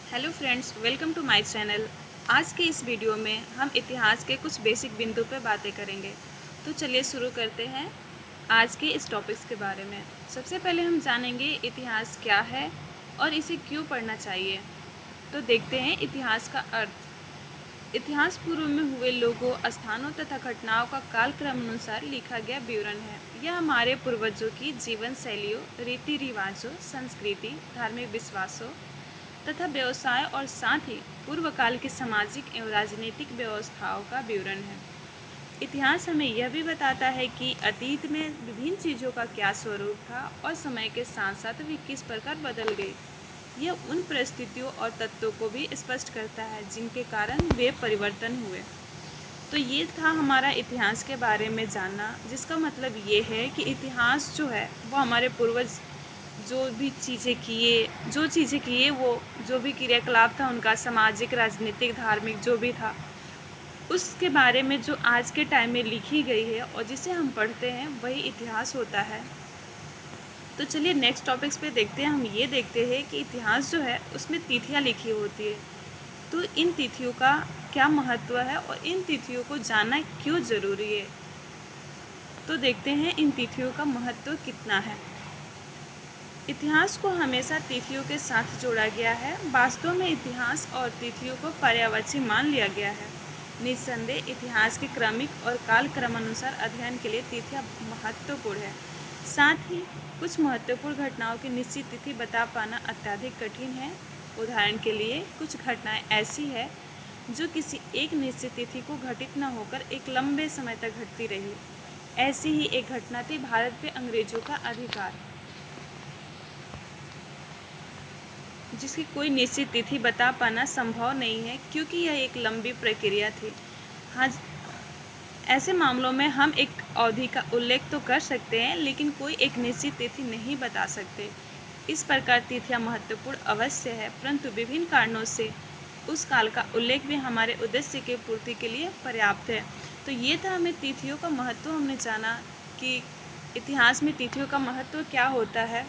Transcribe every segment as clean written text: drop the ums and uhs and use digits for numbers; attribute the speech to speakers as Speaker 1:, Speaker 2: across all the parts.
Speaker 1: Hello friends, welcome to my channel. आज के इस वीडियो में हम इतिहास के कुछ बेसिक बिंदु पर बातें करेंगे। तो चलिए शुरू करते हैं आज के इस टॉपिक्स के बारे में। सबसे पहले हम जानेंगे इतिहास क्या है और इसे क्यों पढ़ना चाहिए। तो देखते हैं इतिहास का अर्थ। इतिहास पूर्व में हुए लोगों, स्थानों तथा घटनाओं का कालक्रम अनुसार लिखा गया विवरण है। यह हमारे पूर्वजों की जीवन शैलियों, रीति रिवाजों, संस्कृति, धार्मिक विश्वासों तथा व्यवसाय और साथ ही पूर्व काल की सामाजिक एवं राजनीतिक व्यवस्थाओं का विवरण है। इतिहास हमें यह भी बताता है कि अतीत में विभिन्न चीज़ों का क्या स्वरूप था और समय के साथ साथ वे किस प्रकार बदल गई। यह उन परिस्थितियों और तत्वों को भी स्पष्ट करता है जिनके कारण वे परिवर्तन हुए। तो ये था हमारा इतिहास के बारे में जानना, जिसका मतलब ये है कि इतिहास जो है वो हमारे पूर्वज जो चीज़ें किए वो जो भी क्रियाकलाप था उनका, सामाजिक, राजनीतिक, धार्मिक जो भी था, उसके बारे में जो आज के टाइम में लिखी गई है और जिसे हम पढ़ते हैं वही इतिहास होता है। तो चलिए नेक्स्ट टॉपिक्स पे देखते हैं। हम ये देखते हैं कि इतिहास जो है उसमें तिथियाँ लिखी होती है। तो इन तिथियों का क्या महत्व है और इन तिथियों को जानना क्यों ज़रूरी है। तो देखते हैं इन तिथियों का महत्व कितना है। इतिहास को हमेशा तिथियों के साथ जोड़ा गया है। वास्तव में इतिहास और तिथियों को पर्यायवाची मान लिया गया है। निस्संदेह इतिहास के क्रमिक और कालक्रमानुसार अध्ययन के लिए तिथियां महत्वपूर्ण है। साथ ही कुछ महत्वपूर्ण घटनाओं की निश्चित तिथि बता पाना अत्यधिक कठिन है। उदाहरण के लिए कुछ घटनाएं ऐसी है जो किसी एक निश्चित तिथि को घटित न होकर एक लंबे समय तक घटती रही। ऐसी ही एक घटना थी भारत पे अंग्रेजों का अधिकार, जिसकी कोई निश्चित तिथि बता पाना संभव नहीं है क्योंकि यह एक लंबी प्रक्रिया थी। हाँ, ऐसे मामलों में हम एक अवधि का उल्लेख तो कर सकते हैं लेकिन कोई एक निश्चित तिथि नहीं बता सकते। इस प्रकार तिथियां महत्वपूर्ण अवश्य है, परंतु विभिन्न कारणों से उस काल का उल्लेख भी हमारे उद्देश्य के पूर्ति के लिए पर्याप्त है। तो ये था हमें तिथियों का महत्व, हमने जाना कि इतिहास में तिथियों का महत्व क्या होता है।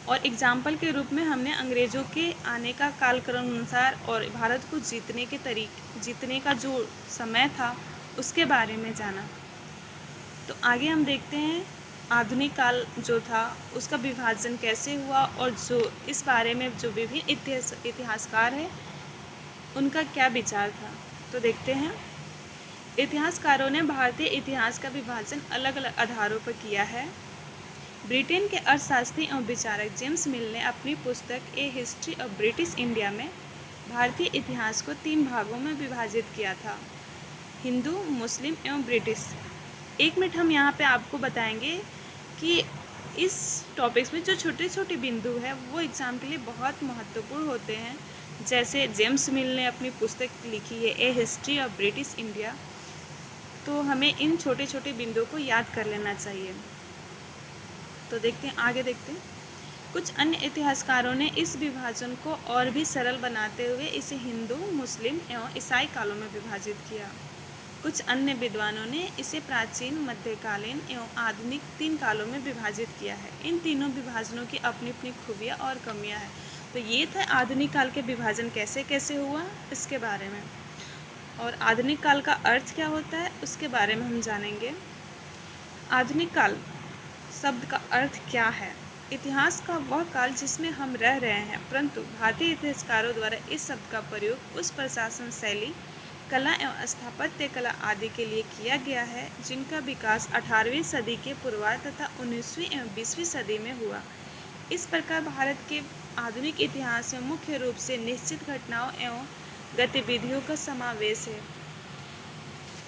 Speaker 1: और एग्जाम्पल के रूप में हमने अंग्रेज़ों के आने का कालक्रम अनुसार और भारत को जीतने का जो समय था उसके बारे में जाना। तो आगे हम देखते हैं आधुनिक काल जो था उसका विभाजन कैसे हुआ और जो इस बारे में जो विभिन्न इतिहासकार हैं उनका क्या विचार था। तो देखते हैं इतिहासकारों ने भारतीय इतिहास का विभाजन अलग अलग आधारों पर किया है। ब्रिटेन के अर्थशास्त्री एवं विचारक जेम्स मिल ने अपनी पुस्तक ए हिस्ट्री ऑफ ब्रिटिश इंडिया में भारतीय इतिहास को 3 भागों में विभाजित किया था: हिंदू, मुस्लिम एवं ब्रिटिश। एक मिनट, हम यहाँ पे आपको बताएंगे कि इस टॉपिक्स में जो छोटे छोटे बिंदु है वो एग्ज़ाम के लिए बहुत महत्वपूर्ण होते हैं। जैसे जेम्स मिल ने अपनी पुस्तक लिखी है ए हिस्ट्री ऑफ ब्रिटिश इंडिया, तो हमें इन छोटे छोटे बिंदुओं को याद कर लेना चाहिए। तो देखते हैं, आगे देखते हैं। कुछ अन्य इतिहासकारों ने इस विभाजन को और भी सरल बनाते हुए इसे हिंदू, मुस्लिम एवं ईसाई कालों में विभाजित किया। कुछ अन्य विद्वानों ने इसे प्राचीन, मध्यकालीन एवं आधुनिक 3 कालों में विभाजित किया है। इन तीनों विभाजनों की अपनी अपनी खूबियाँ और कमियाँ हैं। तो ये था आधुनिक काल के विभाजन कैसे कैसे हुआ इसके बारे में। और आधुनिक काल का अर्थ क्या होता है उसके बारे में हम जानेंगे। आधुनिक काल शब्द का अर्थ क्या है। इतिहास का वह काल जिसमें हम रह रहे हैं, परंतु भारतीय इतिहासकारों द्वारा इस शब्द का प्रयोग उस प्रशासन शैली, कला एवं स्थापत्य कला आदि के लिए किया गया है जिनका विकास 18वीं सदी के पूर्वार्ध तथा 19वीं एवं 20वीं सदी में हुआ। इस प्रकार भारत के आधुनिक इतिहास में मुख्य रूप से निश्चित घटनाओं एवं गतिविधियों का समावेश है।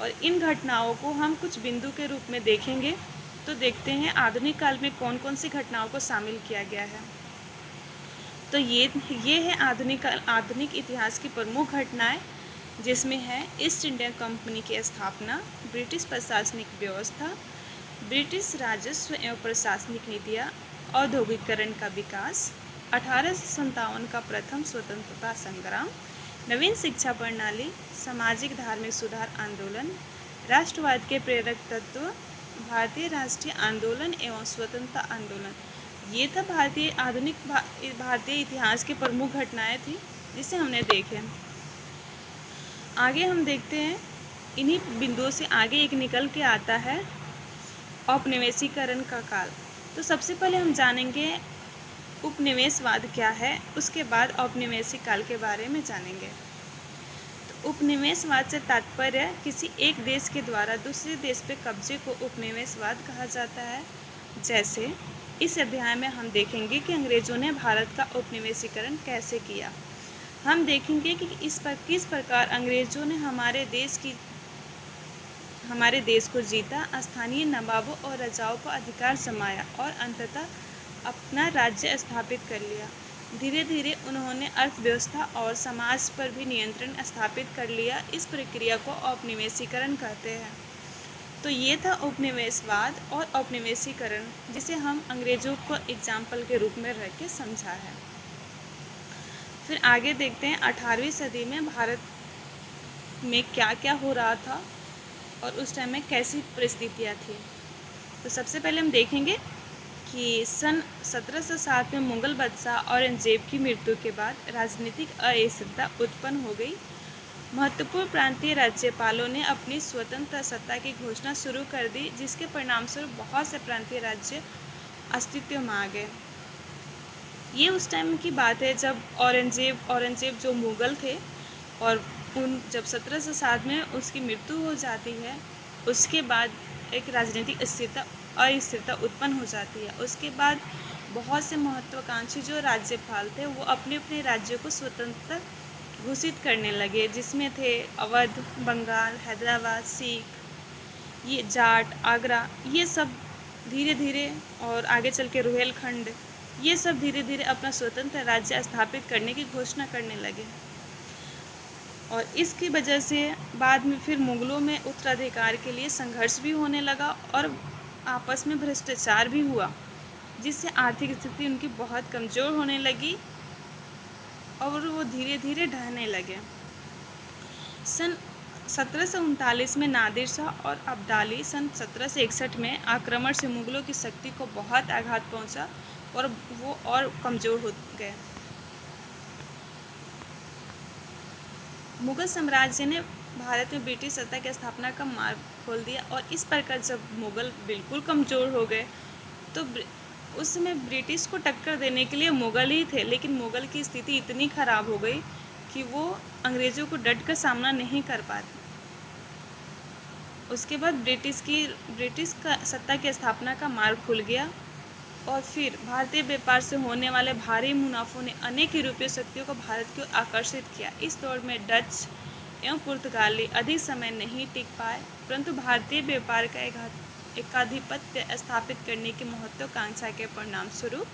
Speaker 1: और इन घटनाओं को हम कुछ बिंदु के रूप में देखेंगे। तो देखते हैं आधुनिक काल में कौन कौन सी घटनाओं को शामिल किया गया है। तो ये है आधुनिक इतिहास की प्रमुख घटनाएं, जिसमें है ईस्ट इंडिया कंपनी की स्थापना, ब्रिटिश प्रशासनिक व्यवस्था, ब्रिटिश राजस्व एवं प्रशासनिक नीतियाँ, औद्योगिकरण का विकास, 1857 का प्रथम स्वतंत्रता संग्राम, नवीन शिक्षा प्रणाली, सामाजिक धार्मिक सुधार आंदोलन, राष्ट्रवाद के प्रेरक तत्व, भारतीय राष्ट्रीय आंदोलन एवं स्वतंत्रता आंदोलन। ये था भारतीय इतिहास की प्रमुख घटनाएं थी जिसे हमने देखे। आगे हम देखते हैं, इन्हीं बिंदुओं से आगे एक निकल के आता है औपनिवेशीकरण का काल। तो सबसे पहले हम जानेंगे उपनिवेशवाद क्या है, उसके बाद औपनिवेशिक काल के बारे में जानेंगे। तो उपनिवेशवाद से तात्पर्य किसी एक देश के द्वारा दूसरे देश पे कब्जे को उपनिवेशवाद कहा जाता है। जैसे इस अध्याय में हम देखेंगे कि अंग्रेजों ने भारत का उपनिवेशीकरण कैसे किया। हम देखेंगे कि किस प्रकार अंग्रेजों ने हमारे देश को जीता, स्थानीय नवाबों और राजाओं पर अधिकार जमाया और अंततः अपना राज्य स्थापित कर लिया। धीरे धीरे उन्होंने अर्थव्यवस्था और समाज पर भी नियंत्रण स्थापित कर लिया। इस प्रक्रिया को औपनिवेशीकरण कहते हैं। तो ये था उपनिवेशवाद और औपनिवेशीकरण, जिसे हम अंग्रेजों को एग्जाम्पल के रूप में रख के समझा है। फिर आगे देखते हैं 18वीं सदी में भारत में क्या क्या हो रहा था और उस टाइम में कैसी परिस्थितियाँ थी। तो सबसे पहले हम देखेंगे कि सन 1707 में मुगल बादशाह औरंगजेब की मृत्यु के बाद राजनीतिक अस्थिरता उत्पन्न हो गई। महत्वपूर्ण प्रांतीय राज्यपालों ने अपनी स्वतंत्र सत्ता की घोषणा शुरू कर दी, जिसके परिणामस्वरूप बहुत से प्रांतीय राज्य अस्तित्व में आ गए। ये उस टाइम की बात है जब औरंगजेब जो मुगल थे, और जब 1707 में उसकी मृत्यु हो जाती है, उसके बाद एक राजनीतिक अस्थिरता उत्पन्न हो जाती है। उसके बाद बहुत से महत्वाकांक्षी जो राज्यपाल थे वो अपने अपने राज्यों को स्वतंत्र घोषित करने लगे, जिसमें थे अवध, बंगाल, हैदराबाद, सीख, ये जाट, आगरा, ये सब धीरे धीरे, और आगे चल के रुहेलखंड, ये सब धीरे धीरे अपना स्वतंत्र राज्य स्थापित करने की घोषणा करने लगे। और इसकी वजह से बाद में फिर मुगलों में उत्तराधिकार के लिए संघर्ष भी होने लगा और आपस में भ्रष्टाचार भी हुआ, जिससे आर्थिक स्थिति उनकी बहुत कमज़ोर होने लगी और वो धीरे धीरे ढहने लगे। सन 1739 में नादिर शाह और अब्दाली सन 1761 में आक्रमण से मुगलों की शक्ति को बहुत आघात पहुंचा और वो और कमज़ोर हो गए। मुगल साम्राज्य ने भारत में ब्रिटिश सत्ता की स्थापना का मार्ग खोल दिया, और इस प्रकार जब मुगल बिल्कुल कमज़ोर हो गए तो उस समय ब्रिटिश को टक्कर देने के लिए मुगल ही थे, लेकिन मुगल की स्थिति इतनी ख़राब हो गई कि वो अंग्रेज़ों को डट कर सामना नहीं कर पाते। उसके बाद ब्रिटिश का सत्ता की स्थापना का मार्ग खुल गया, और फिर भारतीय व्यापार से होने वाले भारी मुनाफों ने अनेक यूरोपीय शक्तियों को भारत की ओर आकर्षित किया। इस दौर में डच एवं पुर्तगाली अधिक समय नहीं टिक पाए, परंतु भारतीय व्यापार का एकाधिपत्य स्थापित करने की महत्वाकांक्षा के परिणाम स्वरूप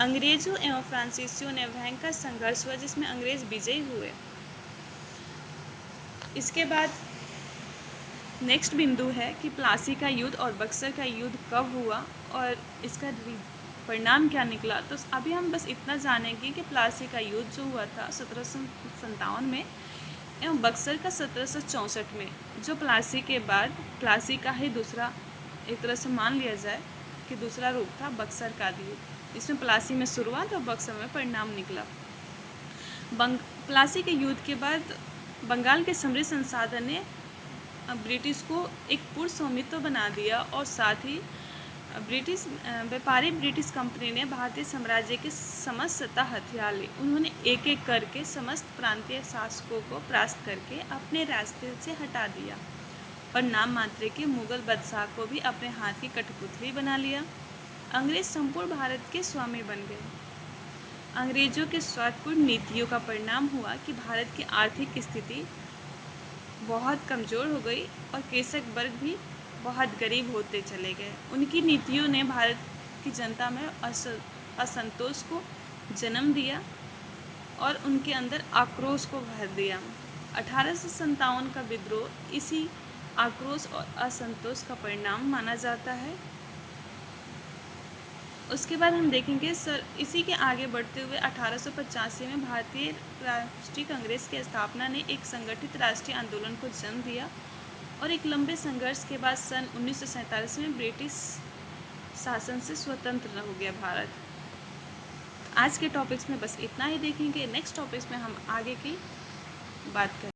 Speaker 1: अंग्रेजों एवं फ्रांसीसियों ने भयंकर संघर्ष हुआ, जिसमें अंग्रेज विजयी हुए। इसके बाद नेक्स्ट बिंदु है कि प्लासी का युद्ध और बक्सर का युद्ध कब हुआ और इसका परिणाम क्या निकला। तो अभी हम बस इतना जानेंगे कि प्लासी का युद्ध जो हुआ था 1757 में एवं बक्सर का 1764 में। जो प्लासी के बाद प्लासी का ही दूसरा, एक तरह से मान लिया जाए कि दूसरा रूप था बक्सर का युद्ध, इसमें प्लासी में शुरुआत और बक्सर में परिणाम निकला। प्लासी के युद्ध के बाद बंगाल के समृद्ध संसाधन ने ब्रिटिश को एक पूर्ण स्वामित्व बना दिया, और साथ ही ब्रिटिश कंपनी ने भारतीय साम्राज्य की समस्त सत्ता हथिया ली। उन्होंने एक एक करके समस्त प्रांतीय शासकों को परास्त करके अपने रास्ते से हटा दिया, और नाम मात्र के मुगल बादशाह को भी अपने हाथ की कठपुतली बना लिया। अंग्रेज संपूर्ण भारत के स्वामी बन गए। अंग्रेजों के स्वार्थपूर्ण नीतियों का परिणाम हुआ कि भारत की आर्थिक स्थिति बहुत कमज़ोर हो गई और कृषक वर्ग भी बहुत गरीब होते चले गए। उनकी नीतियों ने भारत की जनता में असंतोष को जन्म दिया और उनके अंदर आक्रोश को भर दिया। 1857 का विद्रोह इसी आक्रोश और असंतोष का परिणाम माना जाता है। उसके बाद हम देखेंगे इसी के आगे बढ़ते हुए 1885 में भारतीय राष्ट्रीय कांग्रेस की स्थापना ने एक संगठित राष्ट्रीय आंदोलन को जन्म दिया, और एक लंबे संघर्ष के बाद सन 1947 में ब्रिटिश शासन से स्वतंत्र हो गया भारत। आज के टॉपिक्स में बस इतना ही देखेंगे। नेक्स्ट टॉपिक्स में हम आगे की बात करेंगे।